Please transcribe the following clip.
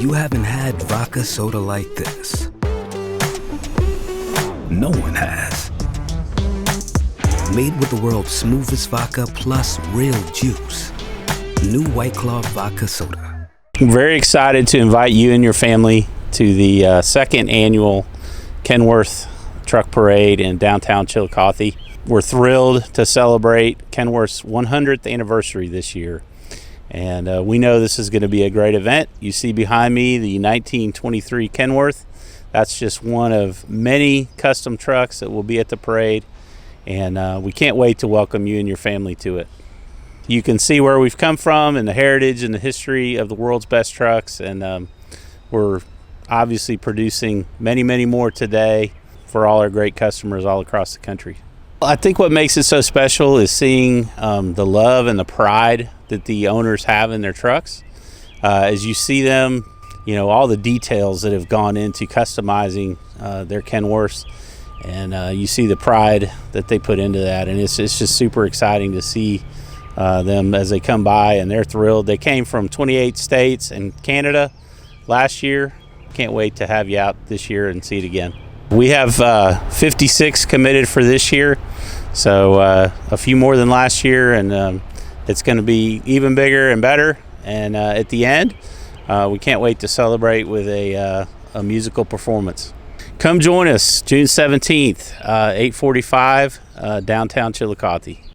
You haven't had vodka soda like this. No one has. Made with the world's smoothest vodka plus real juice. New White Claw Vodka Soda. I'm very excited to invite you and your family to the second annual Kenworth Truck Parade in downtown Chillicothe. We're thrilled to celebrate Kenworth's 100th anniversary this year. And we know this is going to be a great event. You see behind me the 1923 Kenworth. That's just one of many custom trucks that will be at the parade. And we can't wait to welcome you and your family to it. You can see where we've come from and the heritage and the history of the world's best trucks. And we're obviously producing many, many more today for all our great customers all across the country. I think what makes it so special is seeing the love and the pride that the owners have in their trucks. As you see them, you know, all the details that have gone into customizing their Kenworths, and you see the pride that they put into that, and it's just super exciting to see them as they come by, and they're thrilled. They came from 28 states and Canada last year. Can't wait to have you out this year and see it again. We have 56 committed for this year, so a few more than last year, and it's going to be even bigger and better. And at the end, we can't wait to celebrate with a musical performance. Come join us June 17th, 8:45, downtown Chillicothe.